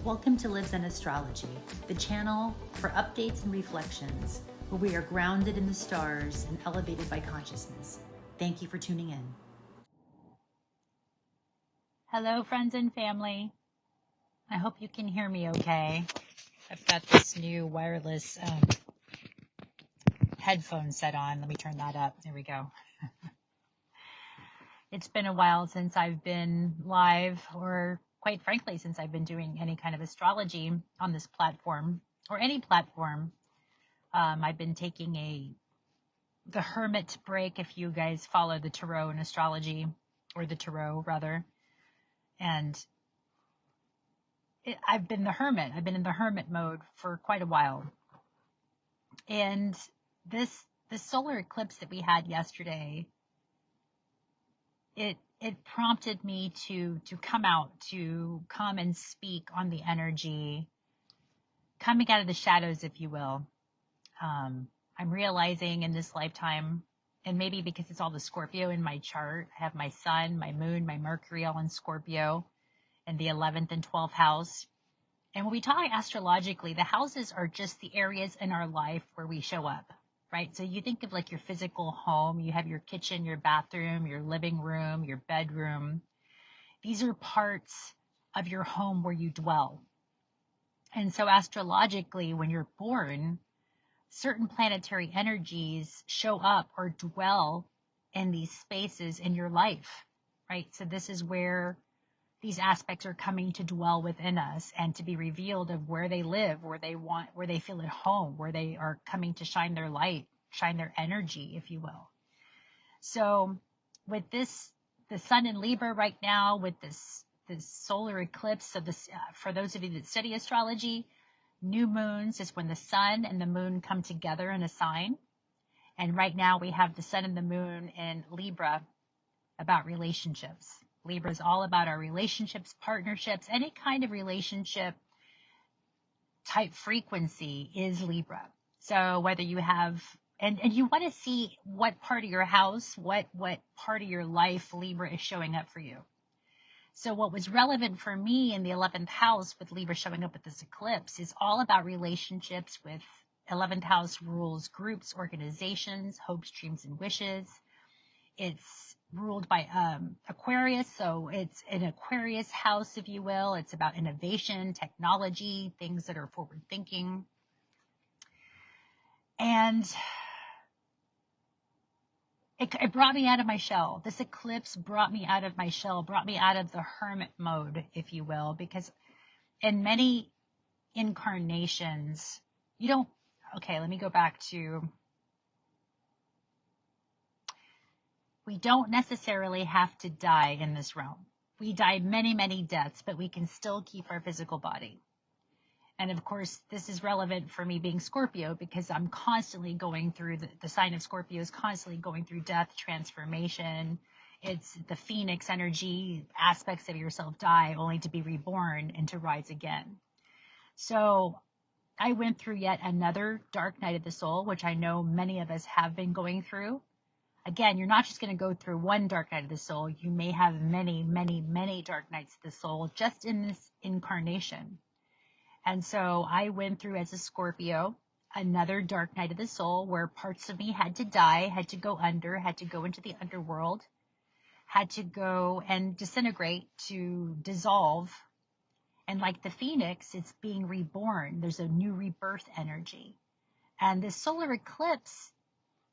Welcome to Livzenastrology, the channel for updates and reflections, where we are grounded in the stars and elevated by consciousness. Thank you for tuning in. Hello, friends and family. I hope you can hear me okay. I've got this new wireless headphone set on. Let me turn that up. There we go. It's been a while since I've been live, or quite frankly, since I've been doing any kind of astrology on this platform or any platform. I've been taking the hermit break, if you guys follow the tarot and astrology, or the tarot rather. And I've been the hermit. I've been in the hermit mode for quite a while. And this solar eclipse that we had yesterday, it prompted me to come and speak on the energy coming out of the shadows, if you will. I'm realizing in this lifetime, and maybe because it's all the Scorpio in my chart, I have my sun, my moon, my Mercury all in Scorpio in the 11th and 12th house. And when we talk astrologically, the houses are just the areas in our life where we show up, right? So you think of like your physical home, you have your kitchen, your bathroom, your living room, your bedroom. These are parts of your home where you dwell. And so astrologically, when you're born, certain planetary energies show up or dwell in these spaces in your life, right? So this is where these aspects are coming to dwell within us and to be revealed of where they live, where they feel at home, where they are coming to shine their light, shine their energy, if you will. So with this, the sun in Libra right now, with this solar eclipse, so this, for those of you that study astrology, new moons is when the sun and the moon come together in a sign. And right now we have the sun and the moon in Libra about relationships. Libra is all about our relationships, partnerships, any kind of relationship type frequency is Libra. So whether you have, and you want to see what part of your house, what part of your life Libra is showing up for you. So what was relevant for me in the 11th house with Libra showing up at this eclipse is all about relationships with 11th house rules, groups, organizations, hopes, dreams, and wishes. It's ruled by Aquarius, so it's an Aquarius house, if you will. It's about innovation, technology, things that are forward thinking. And it brought me out of my shell. This eclipse brought me out of my shell, brought me out of the hermit mode, if you will, because in many incarnations, let me go back to, we don't necessarily have to die in this realm. We die many, many deaths, but we can still keep our physical body. And of course, this is relevant for me being Scorpio because I'm constantly going through, the sign of Scorpio is constantly going through death, transformation. It's the phoenix energy, aspects of yourself die only to be reborn and to rise again. So I went through yet another dark night of the soul, which I know many of us have been going through. Again, you're not just going to go through one dark night of the soul. You may have many, many, many dark nights of the soul just in this incarnation. And so I went through as a Scorpio another dark night of the soul where parts of me had to die, had to go under, had to go into the underworld, had to go and disintegrate, to dissolve. And like the phoenix, it's being reborn. There's a new rebirth energy. And this solar eclipse,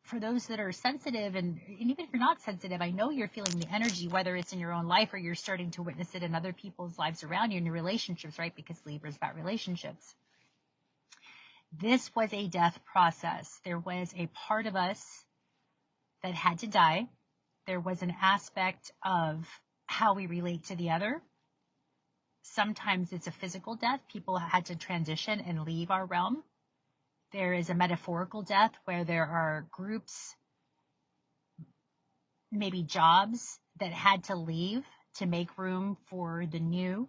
for those that are sensitive, and even if you're not sensitive, I know you're feeling the energy, whether it's in your own life or you're starting to witness it in other people's lives around you in your relationships, right? Because Libra is about relationships. This was a death process. There was a part of us that had to die. There was an aspect of how we relate to the other. Sometimes it's a physical death. People had to transition and leave our realm. There is a metaphorical death where there are groups, maybe jobs that had to leave to make room for the new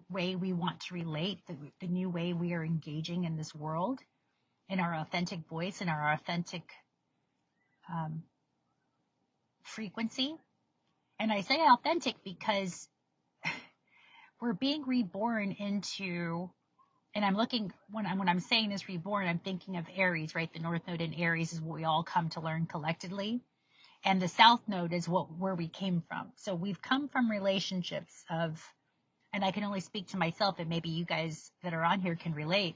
way we want to relate, the new way we are engaging in this world, in our authentic voice, in our authentic frequency. And I say authentic because we're being reborn into, and I'm looking, when I'm saying this reborn, I'm thinking of Aries, right? The North Node in Aries is what we all come to learn collectively. And the South Node is where we came from. So we've come from relationships of, and I can only speak to myself, and maybe you guys that are on here can relate,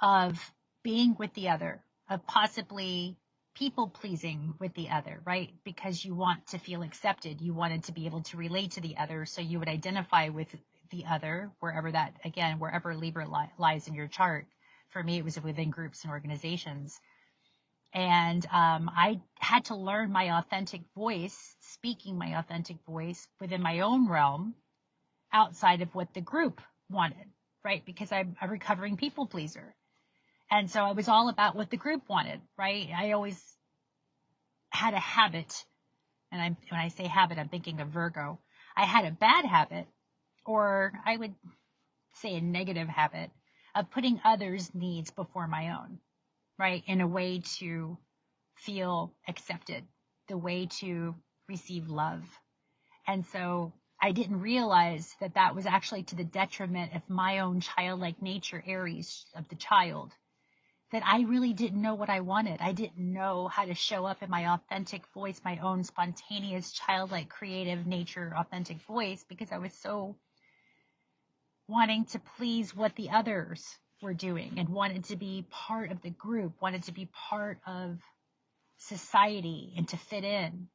of being with the other, of possibly people pleasing with the other, right? Because you want to feel accepted. You wanted to be able to relate to the other. So you would identify with the other, wherever that, again, wherever Libra lies in your chart. For me, it was within groups and organizations. And I had to learn my authentic voice, speaking my authentic voice within my own realm, outside of what the group wanted, right? Because I'm a recovering people pleaser. And so I was all about what the group wanted, right? I always had a habit, and when I say habit, I'm thinking of Virgo. I had a bad habit, or I would say a negative habit, of putting others' needs before my own, right? In a way to feel accepted, the way to receive love. And so I didn't realize that that was actually to the detriment of my own childlike nature, Aries, of the child, that I really didn't know what I wanted. I didn't know how to show up in my authentic voice, my own spontaneous, childlike, creative nature, authentic voice, because I was so wanting to please what the others were doing and wanted to be part of the group, wanted to be part of society and to fit in.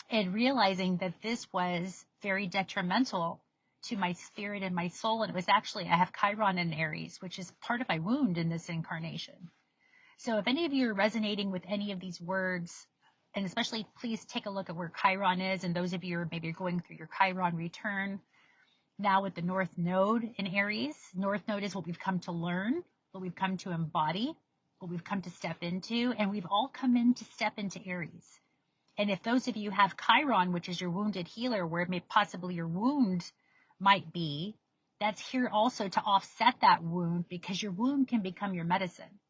And realizing that this was very detrimental to my spirit and my soul. And it was actually, I have Chiron in Aries, which is part of my wound in this incarnation. So if any of you are resonating with any of these words, and especially please take a look at where Chiron is, and those of you who are maybe going through your Chiron return now with the North Node in Aries. North Node is what we've come to learn, what we've come to embody, what we've come to step into, and we've all come in to step into Aries. And if those of you have Chiron, which is your wounded healer, where it may possibly your wound might be, that's here also to offset that wound, because your wound can become your medicine.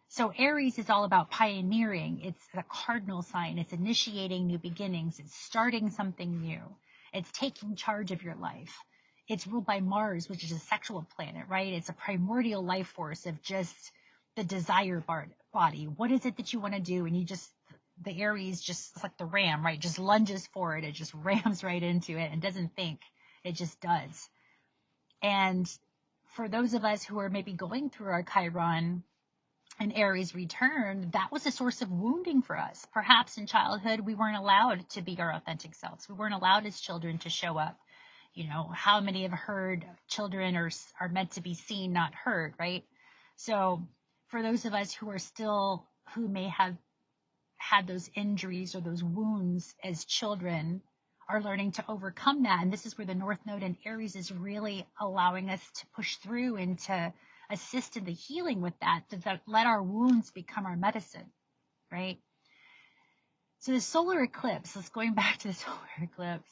So Aries is all about pioneering. It's the cardinal sign. It's initiating new beginnings. It's starting something new. It's taking charge of your life. It's ruled by Mars, which is a sexual planet, right? It's a primordial life force of just the desire body. What is it that you want to do? And you just, the Aries just like the ram, right? Just lunges forward. It just rams right into it and doesn't think. It just does. And for those of us who are maybe going through our Chiron and Aries return, that was a source of wounding for us. Perhaps in childhood, we weren't allowed to be our authentic selves. We weren't allowed as children to show up. You know, how many have heard children are meant to be seen, not heard, right? So for those of us who may have had those injuries or those wounds as children, are learning to overcome that. And this is where the North Node in Aries is really allowing us to push through and to assist in the healing with that, to let our wounds become our medicine, right? So the solar eclipse, let's going back to the solar eclipse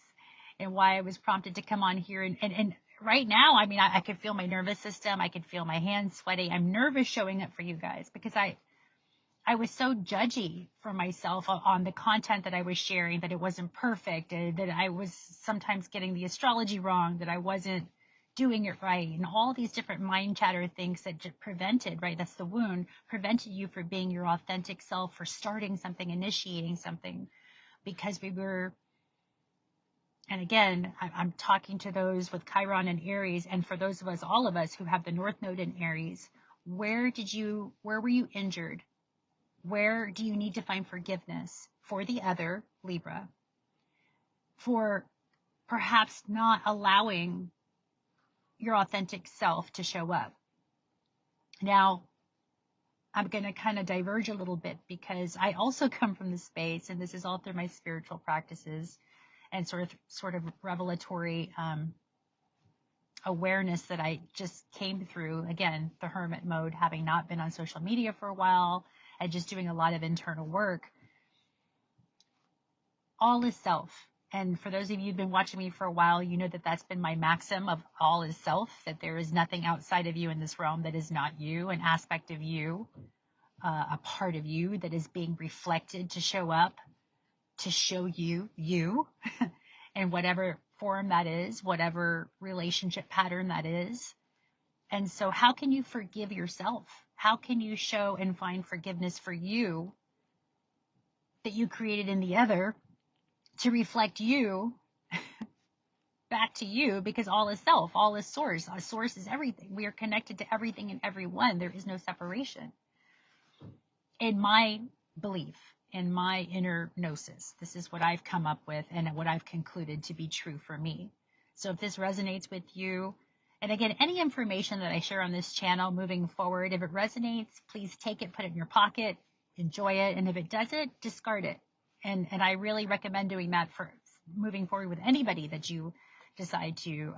and why I was prompted to come on here. And right now, I mean, I could feel my nervous system. I could feel my hands sweating. I'm nervous showing up for you guys because I was so judgy for myself on the content that I was sharing, that it wasn't perfect, that I was sometimes getting the astrology wrong, that I wasn't doing it right, and all these different mind chatter things that just prevented, right? That's the wound, prevented you from being your authentic self, for starting something, initiating something, because we were, and again, I'm talking to those with Chiron and Aries, and for those of us, all of us who have the North Node in Aries, where were you injured? Where do you need to find forgiveness for the other, Libra, for perhaps not allowing your authentic self to show up? Now, I'm going to kind of diverge a little bit because I also come from the space, and this is all through my spiritual practices and sort of revelatory awareness that I just came through, again, the hermit mode, having not been on social media for a while, and just doing a lot of internal work. All is self. And for those of you who've been watching me for a while, you know that that's been my maxim of all is self, that there is nothing outside of you in this realm that is not you, an aspect of you, a part of you that is being reflected to show up, to show you, in whatever form that is, whatever relationship pattern that is. And so how can you forgive yourself? How can you show and find forgiveness for you that you created in the other to reflect you back to you? Because all is self, all is source. Our source is everything. We are connected to everything and everyone. There is no separation. In my belief, in my inner gnosis, this is what I've come up with and what I've concluded to be true for me. So if this resonates with you, and again, any information that I share on this channel moving forward, if it resonates, please take it, put it in your pocket, enjoy it. And if it doesn't, discard it. And I really recommend doing that for moving forward with anybody that you decide to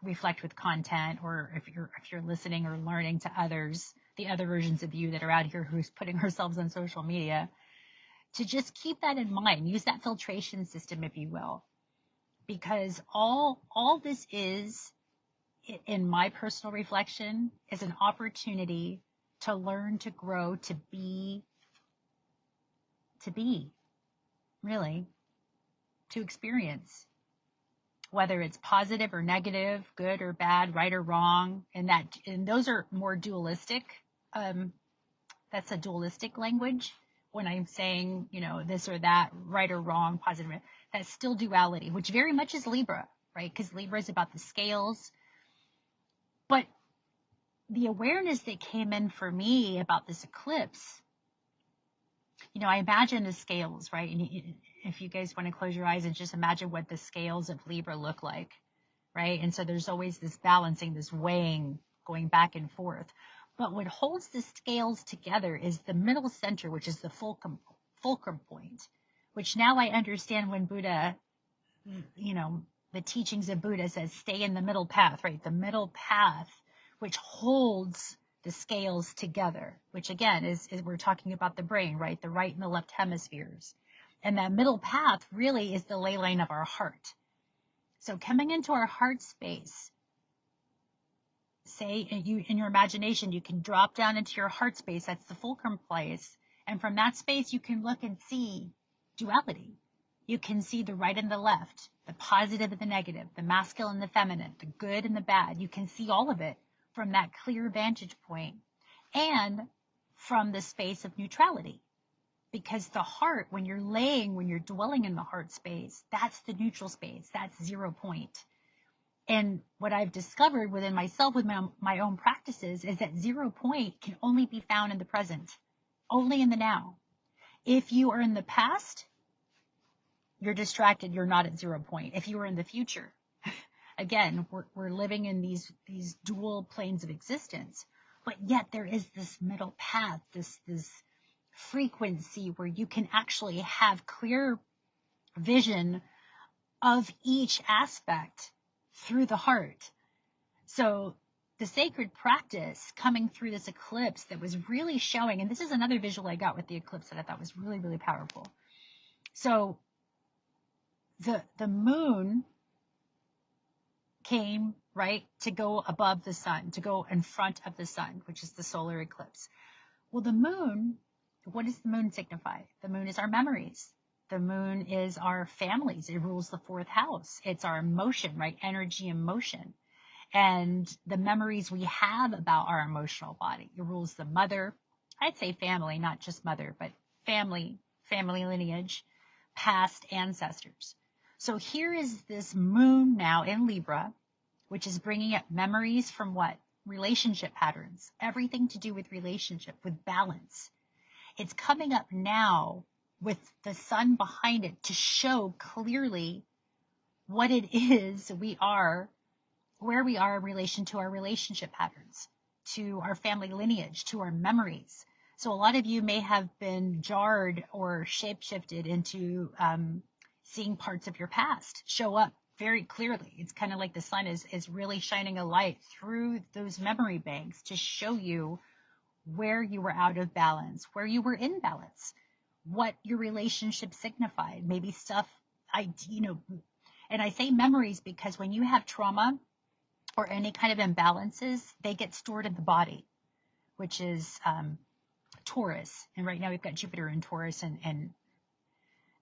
reflect with content, or if you're listening or learning to others, the other versions of you that are out here who's putting ourselves on social media, to just keep that in mind. Use that filtration system, if you will, because all this is, in my personal reflection, is an opportunity to learn, to grow, to be, really, to experience, whether it's positive or negative, good or bad, right or wrong. And those are more dualistic. That's a dualistic language. When I'm saying, this or that, right or wrong, positive, that's still duality, which very much is Libra, right? Because Libra is about the scales. But the awareness that came in for me about this eclipse, I imagine the scales, right? And if you guys want to close your eyes and just imagine what the scales of Libra look like, right? And so there's always this balancing, this weighing, going back and forth. But what holds the scales together is the middle center, which is the fulcrum point, which now I understand when Buddha, the teachings of Buddha says, stay in the middle path, right? The middle path, which holds the scales together, which again is we're talking about the brain, right? The right and the left hemispheres. And that middle path really is the ley line of our heart. So coming into our heart space, say in your imagination, you can drop down into your heart space. That's the fulcrum place. And from that space, you can look and see duality. You can see the right and the left, the positive and the negative, the masculine and the feminine, the good and the bad. You can see all of it from that clear vantage point, and from the space of neutrality. Because the heart, when you're dwelling in the heart space, that's the neutral space. That's 0 point. And what I've discovered within myself, with my own practices, is that 0 point can only be found in the present, only in the now. If you are in the past, you're distracted, you're not at 0 point. If you are in the future, again, we're living in these dual planes of existence, but yet there is this middle path, this frequency where you can actually have clear vision of each aspect through the heart. So the sacred practice coming through this eclipse that was really showing, and this is another visual I got with the eclipse that I thought was really, really powerful. So the moon came, right, to go above the sun, to go in front of the sun, which is the solar eclipse. Well, the moon, what does the moon signify? The moon is our memories. The moon is our families. It rules the 4th house. It's our emotion, right? Energy and motion. And the memories we have about our emotional body. It rules the mother. I'd say family, not just mother, but family lineage, past ancestors. So here is this moon now in Libra, which is bringing up memories from what? Relationship patterns. Everything to do with relationship, with balance. It's coming up now with the sun behind it to show clearly what it is we are, where we are in relation to our relationship patterns, to our family lineage, to our memories. So a lot of you may have been jarred or shapeshifted into seeing parts of your past show up very clearly. It's kind of like the sun is really shining a light through those memory banks to show you where you were out of balance, where you were in balance, what your relationship signified, maybe stuff and I say memories because when you have trauma or any kind of imbalances, they get stored in the body, which is Taurus. And right now we've got Jupiter in Taurus, and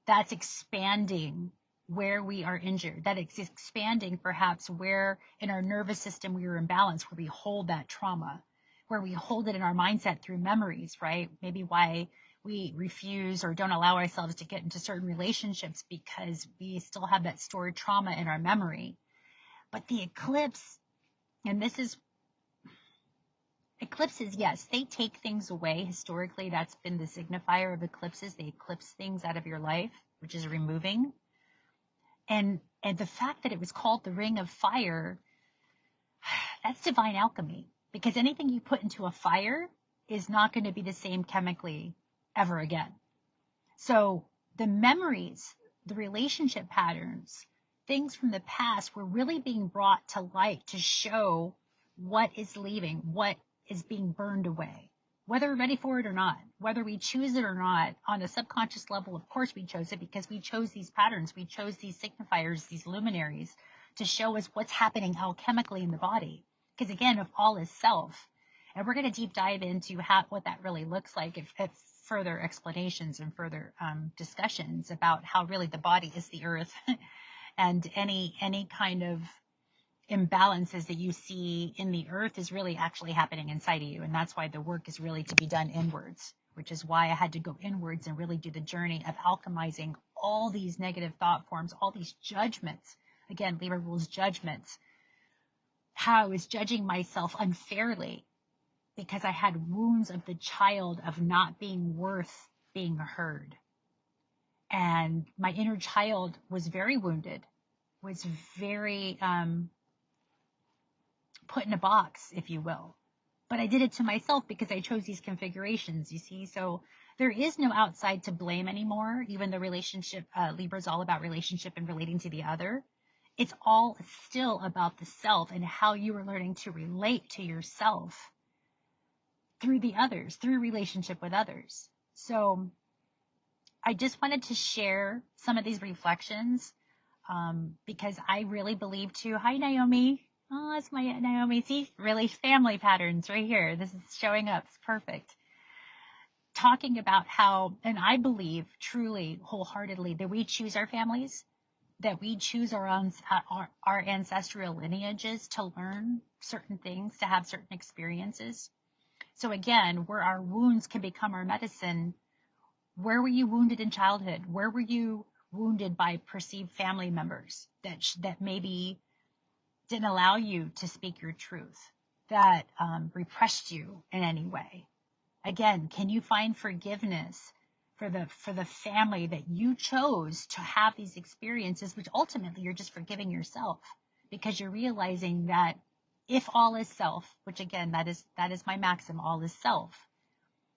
that's expanding where we are injured, that it's expanding perhaps where in our nervous system we are imbalanced, where we hold that trauma, where we hold it in our mindset through memories, right? Maybe why we refuse or don't allow ourselves to get into certain relationships because we still have that stored trauma in our memory. But the eclipse, and this is eclipses, yes, they take things away. Historically, that's been the signifier of eclipses. They eclipse things out of your life, which is removing. And the fact that it was called the Ring of Fire, that's divine alchemy. Because anything you put into a fire is not going to be the same chemically ever again. So the memories, the relationship patterns, things from the past were really being brought to light to show what is leaving, what is being burned away, whether we're ready for it or not, whether we choose it or not. On a subconscious level, of course we chose it because we chose these patterns, we chose these signifiers, these luminaries to show us what's happening alchemically in the body. Because again, if all is self, and we're going to deep dive into what that really looks like, if further explanations and further discussions about how really the body is the earth and any kind of imbalances that you see in the earth is really actually happening inside of you. And that's why the work is really to be done inwards, which is why I had to go inwards and really do the journey of alchemizing all these negative thought forms, all these judgments. Again, Libra rules judgments. How I was judging myself unfairly because I had wounds of the child of not being worth being heard. And my inner child was very wounded, was very put in a box, if you will. But I did it to myself because I chose these configurations, you see. So there is no outside to blame anymore, even though relationship, Libra is all about relationship and relating to the other. It's all still about the self and how you are learning to relate to yourself through the others, through relationship with others. So I just wanted to share some of these reflections because I really believe too. Hi, Naomi. Oh, that's my Naomi. See, really family patterns right here. This is showing up. It's perfect. Talking about how, and I believe truly, wholeheartedly, that we choose our families, that we choose our ancestral lineages to learn certain things, to have certain experiences. So again, where our wounds can become our medicine, where were you wounded in childhood? Where were you wounded by perceived family members that maybe didn't allow you to speak your truth, that repressed you in any way? Again, can you find forgiveness for the family that you chose to have these experiences, which ultimately you're just forgiving yourself because you're realizing that if all is self, which again, that is my maxim, all is self,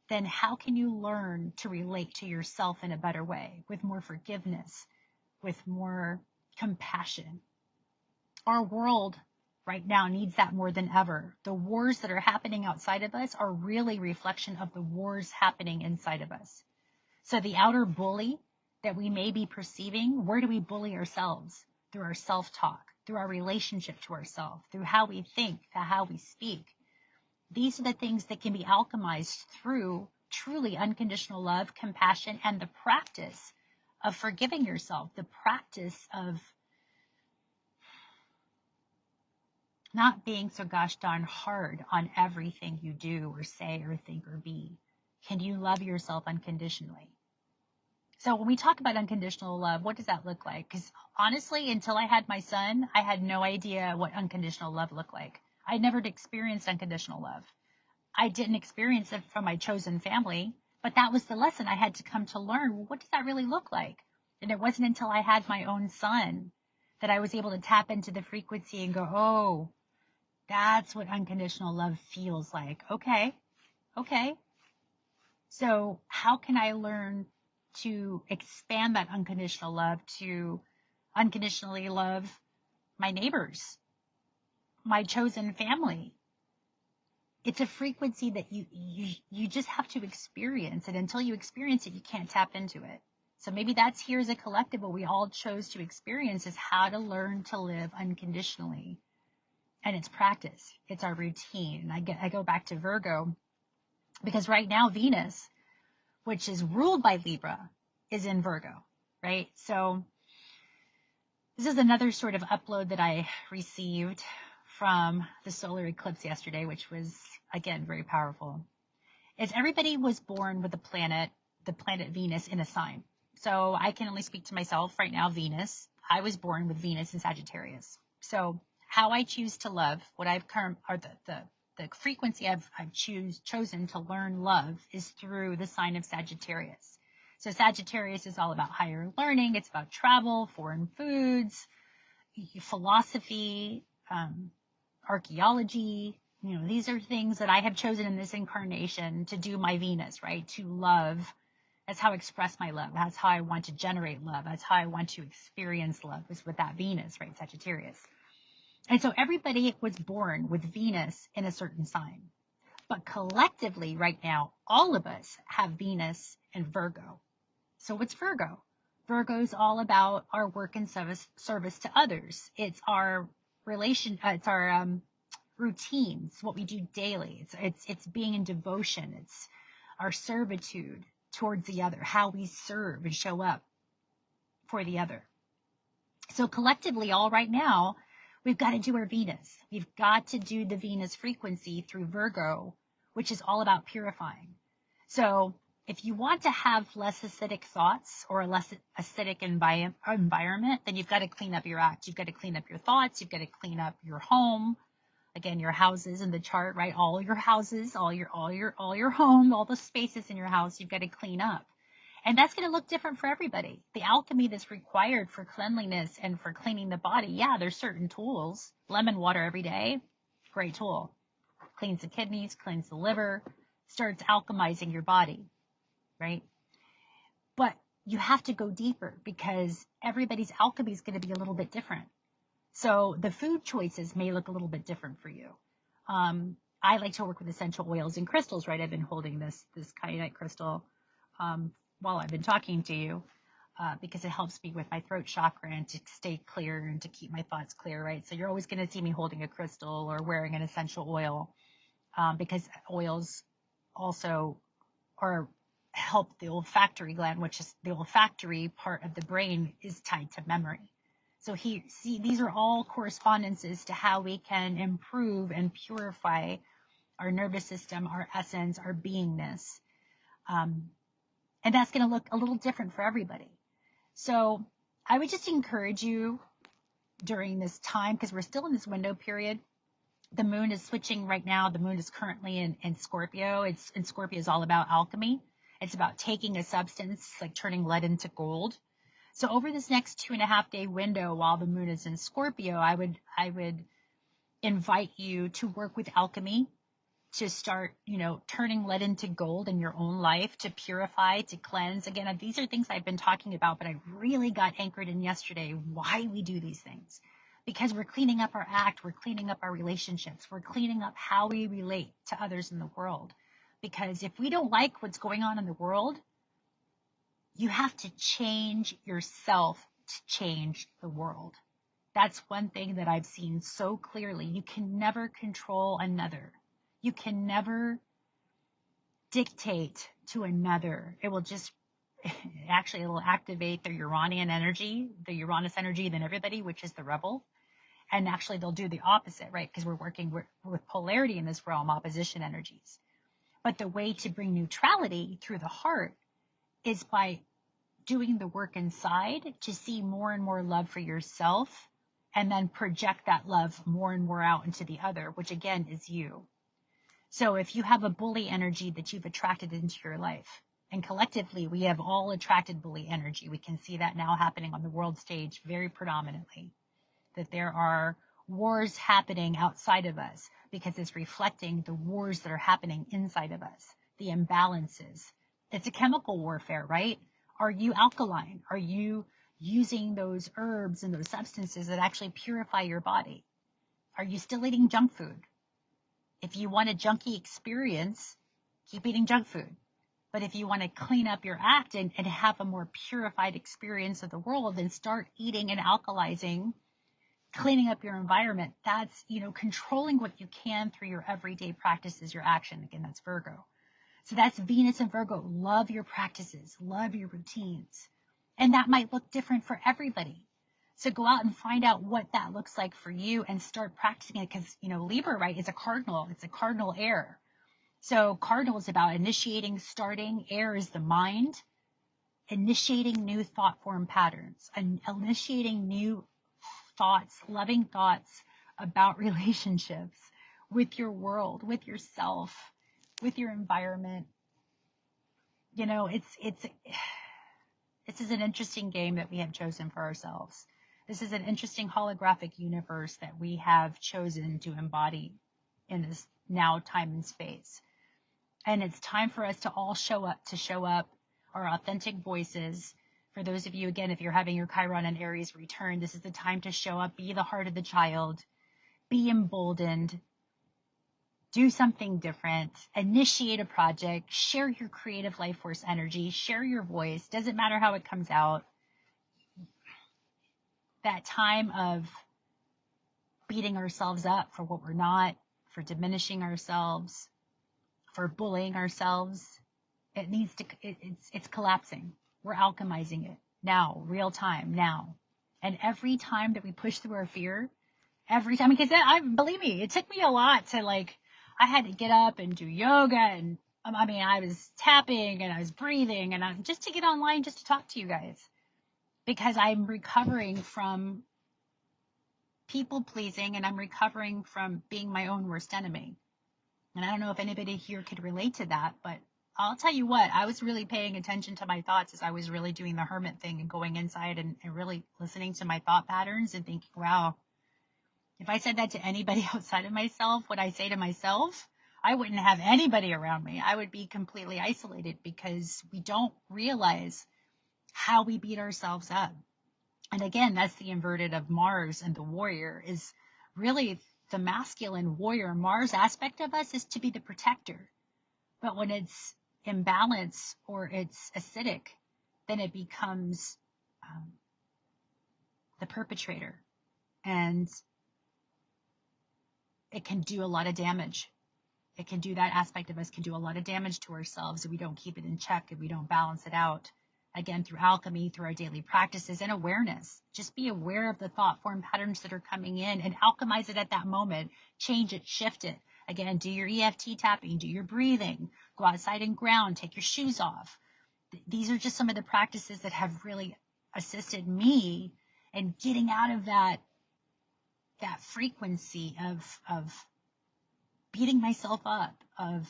then how can you learn to relate to yourself in a better way, with more forgiveness, with more compassion? Our world right now needs that more than ever. The wars that are happening outside of us are really a reflection of the wars happening inside of us. So the outer bully that we may be perceiving, where do we bully ourselves? Through our self-talk, through our relationship to ourselves, through how we think, through how we speak. These are the things that can be alchemized through truly unconditional love, compassion, and the practice of forgiving yourself, the practice of not being so gosh darn hard on everything you do or say or think or be. Can you love yourself unconditionally? So when we talk about unconditional love, what does that look like? Because honestly, until I had my son, I had no idea what unconditional love looked like. I never experienced unconditional love. I didn't experience it from my chosen family, but that was the lesson I had to come to learn. Well, what does that really look like? And it wasn't until I had my own son that I was able to tap into the frequency and go, oh, that's what unconditional love feels like. Okay. So how can I learn to expand that unconditional love to unconditionally love my neighbors, my chosen family? It's a frequency that you just have to experience. And until you experience it, you can't tap into it. So maybe that's here as a collective what we all chose to experience, is how to learn to live unconditionally. And it's practice. It's our routine. I go back to Virgo because right now Venus, which is ruled by Libra, is in Virgo, right? So This is another sort of upload that I received from the solar eclipse yesterday, which was, again, very powerful. Is everybody was born with the planet Venus in a sign. So I can only speak to myself right now, Venus. I was born with Venus in Sagittarius. So how I choose to love, what I've come, or the frequency I've chosen to learn love is through the sign of Sagittarius. So Sagittarius is all about higher learning. It's about travel, foreign foods, philosophy, archaeology. You know, these are things that I have chosen in this incarnation to do my Venus, right? To love. That's how I express my love. That's how I want to generate love. That's how I want to experience love, is with that Venus, right? Sagittarius. And so everybody was born with Venus in a certain sign. But collectively, right now, all of us have Venus in Virgo. So what's Virgo? Virgo is all about our work and service to others. It's our it's our routines, what we do daily. It's being in devotion. It's our servitude towards the other, how we serve and show up for the other. So collectively, all right now, we've got to do our Venus. We've got to do the Venus frequency through Virgo, which is all about purifying. So if you want to have less acidic thoughts or a less acidic environment, then you've got to clean up your act. You've got to clean up your thoughts. You've got to clean up your home. Again, your houses in the chart, right? All your houses, all your home, all the spaces in your house, you've got to clean up. And that's going to look different for everybody. The alchemy that's required for cleanliness and for cleaning the body, yeah, there's certain tools. Lemon water every day, great tool. Cleans the kidneys, cleans the liver, starts alchemizing your body, right? But you have to go deeper because everybody's alchemy is going to be a little bit different. So the food choices may look a little bit different for you. I like to work with essential oils and crystals, right? I've been holding this kyanite crystal while I've been talking to you because it helps me with my throat chakra and to stay clear and to keep my thoughts clear, right? So you're always going to see me holding a crystal or wearing an essential oil because oils also help the olfactory gland, which is the olfactory part of the brain is tied to memory. So these are all correspondences to how we can improve and purify our nervous system, our essence, our beingness. And that's going to look a little different for everybody. So I would just encourage you during this time, because we're still in this window period. The moon is switching right now. The moon is currently in Scorpio. Scorpio is all about alchemy. It's about taking a substance, like turning lead into gold. So over this next 2.5 day window while the moon is in Scorpio, I would invite you to work with alchemy, to start, turning lead into gold in your own life, to purify, to cleanse. Again, these are things I've been talking about, but I really got anchored in yesterday why we do these things. Because we're cleaning up our act, we're cleaning up our relationships, we're cleaning up how we relate to others in the world. Because if we don't like what's going on in the world, you have to change yourself to change the world. That's one thing that I've seen so clearly. You can never control another. You can never dictate to another. It will activate their Uranian energy, the Uranus energy, than everybody, which is the rebel. And actually they'll do the opposite, right? Because we're working with polarity in this realm, opposition energies. But the way to bring neutrality through the heart is by doing the work inside to see more and more love for yourself and then project that love more and more out into the other, which again is you. So if you have a bully energy that you've attracted into your life, and collectively we have all attracted bully energy, we can see that now happening on the world stage very predominantly, that there are wars happening outside of us because it's reflecting the wars that are happening inside of us, the imbalances. It's a chemical warfare, right? Are you alkaline? Are you using those herbs and those substances that actually purify your body? Are you still eating junk food? If you want a junky experience, keep eating junk food. But if you want to clean up your act and have a more purified experience of the world, then start eating and alkalizing, cleaning up your environment. That's, controlling what you can through your everyday practices, your action. Again, that's Virgo. So that's Venus and Virgo. Love your practices, love your routines. And that might look different for everybody. So go out and find out what that looks like for you and start practicing it, because, Libra, right, is a cardinal. It's a cardinal air. So cardinal is about initiating, starting. Air is the mind, initiating new thought form patterns and initiating new thoughts, loving thoughts about relationships with your world, with yourself, with your environment. This is an interesting game that we have chosen for ourselves. This is an interesting holographic universe that we have chosen to embody in this now time and space. And it's time for us to all show up our authentic voices. For those of you, again, if you're having your Chiron and Aries return, this is the time to show up, be the heart of the child, be emboldened, do something different, initiate a project, share your creative life force energy, share your voice. Doesn't matter how it comes out. That time of beating ourselves up for what we're not, for diminishing ourselves, for bullying ourselves, it's collapsing. We're alchemizing it now, real time now. And every time that we push through our fear, every time, because believe me, it took me a lot to I had to get up and do yoga, and I was tapping and I was breathing and just to get online, just to talk to you guys, because I'm recovering from people pleasing and I'm recovering from being my own worst enemy. And I don't know if anybody here could relate to that, but I'll tell you what, I was really paying attention to my thoughts as I was really doing the hermit thing and going inside and really listening to my thought patterns and thinking, wow, if I said that to anybody outside of myself, what I say to myself, I wouldn't have anybody around me. I would be completely isolated, because we don't realize how we beat ourselves up. And again, that's the inverted of Mars, and the warrior is really the masculine warrior. Mars aspect of us is to be the protector. But when it's imbalance or it's acidic, then it becomes the perpetrator. And it can do a lot of damage. That aspect of us can do a lot of damage to ourselves if we don't keep it in check, if we don't balance it out. Again, through alchemy, through our daily practices and awareness. Just be aware of the thought form patterns that are coming in and alchemize it at that moment. Change it, shift it. Again, do your EFT tapping, do your breathing, go outside and ground, take your shoes off. These are just some of the practices that have really assisted me in getting out of that frequency of beating myself up, of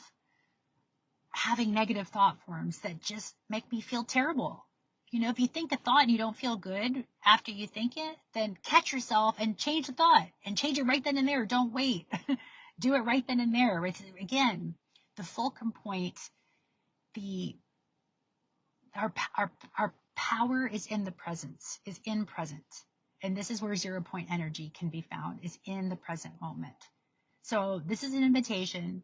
having negative thought forms that just make me feel terrible. If you think a thought and you don't feel good after you think it, then catch yourself and change the thought and change it right then and there. Don't wait. Do it right then and there. It's, again, the fulcrum point, our power is in the presence, is in present. And this is where 0 point energy can be found, is in the present moment. So this is an invitation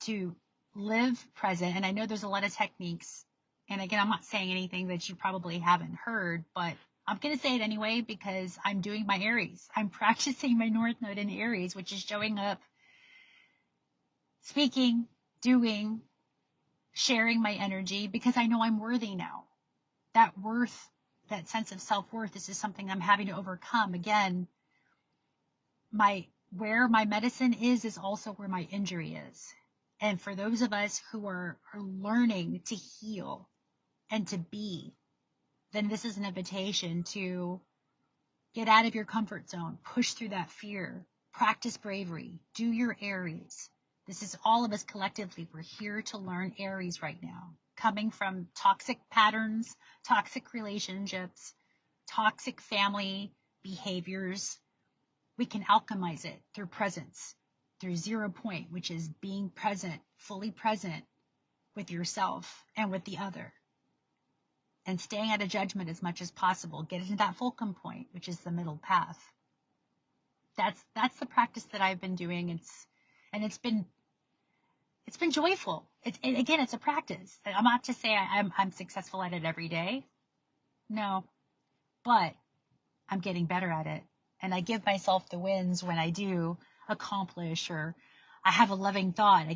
to live present. And I know there's a lot of techniques. And again, I'm not saying anything that you probably haven't heard, but I'm going to say it anyway, because I'm doing my Aries. I'm practicing my North Node in Aries, which is showing up, speaking, doing, sharing my energy, because I know I'm worthy now. That worth, that sense of self-worth, this is something I'm having to overcome. Again, where my medicine is also where my injury is. And for those of us who are learning to heal and to be, then this is an invitation to get out of your comfort zone, push through that fear, practice bravery, do your Aries. This is all of us collectively. We're here to learn Aries right now. Coming from toxic patterns, toxic relationships, toxic family behaviors, we can alchemize it through presence, through 0 point, which is being present, fully present with yourself and with the other. And staying out of judgment as much as possible. Get into that fulcrum point, which is the middle path. That's the practice that I've been doing. It's been joyful. Again, it's a practice. I'm not to say I'm successful at it every day. No, but I'm getting better at it. And I give myself the wins when I do accomplish, or I have a loving thought.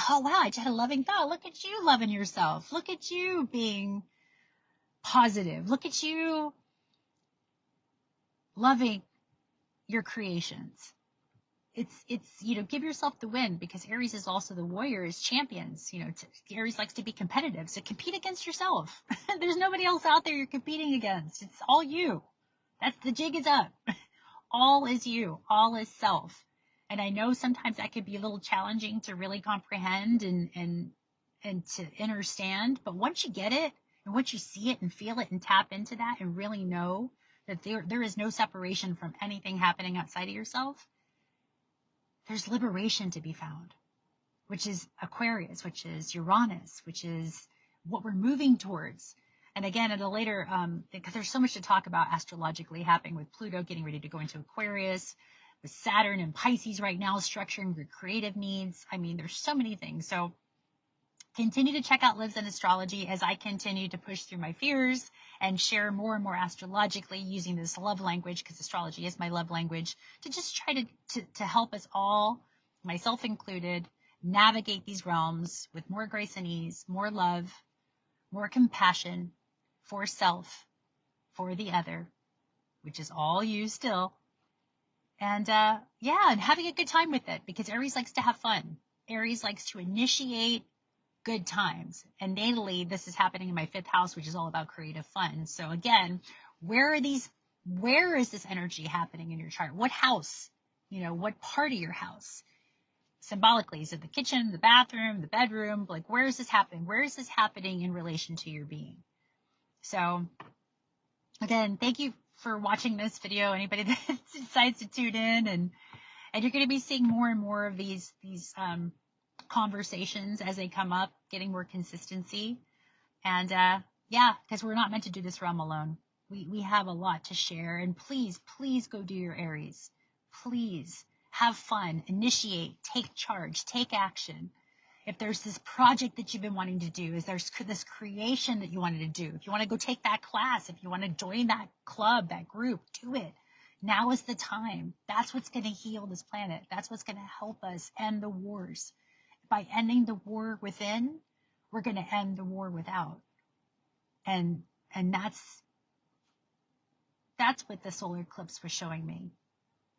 Oh wow, I just had a loving thought. Look at you loving yourself. Look at you being positive. Look at you loving your creations. It's give yourself the win, because Aries is also the warriors, champions. Aries likes to be competitive, so compete against yourself. There's nobody else out there you're competing against. It's all you. That's the jig is up. All is you. All is self. And I know sometimes that could be a little challenging to really comprehend and to understand. But once you get it, and once you see it and feel it and tap into that and really know that there is no separation from anything happening outside of yourself, there's liberation to be found, which is Aquarius, which is Uranus, which is what we're moving towards. And again, at a later, because there's so much to talk about astrologically happening with Pluto getting ready to go into Aquarius, with Saturn and Pisces right now structuring your creative needs. I mean, there's so many things. So continue to check out Livzenastrology as I continue to push through my fears and share more and more astrologically using this love language, because astrology is my love language, to just try to help us all, myself included, navigate these realms with more grace and ease, more love, more compassion for self, for the other, which is all you still. And and having a good time with it, because Aries likes to have fun. Aries likes to initiate good times. And natally, this is happening in my 5th house, which is all about creative fun. So again, where is this energy happening in your chart? What house? What part of your house? Symbolically, is it the kitchen, the bathroom, the bedroom? Like, where is this happening? Where is this happening in relation to your being? So again, thank you for watching this video. Anybody that decides to tune in, and you're going to be seeing more and more of these conversations as they come up, getting more consistency. And because we're not meant to do this realm alone. We have a lot to share. And please go do your Aries. Please have fun, initiate, take charge, take action. If there's this project that you've been wanting to do, is there's this creation that you wanted to do, if you want to go take that class, if you want to join that club, that group, do it. Now is the time. That's what's going to heal this planet. That's what's going to help us end the wars. By ending the war within, we're going to end the war without. And that's what the solar eclipse was showing me.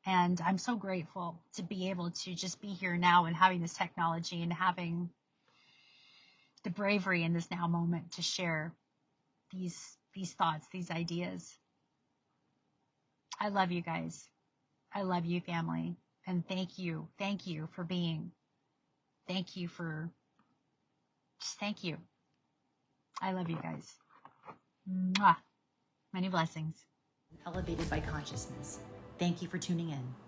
And I'm so grateful to be able to just be here now and having this technology and having the bravery in this now moment to share these thoughts, these ideas. I love you guys. I love you, family. And thank you for being. Thank you. I love you guys. Mwah. Many blessings. Elevated by consciousness. Thank you for tuning in.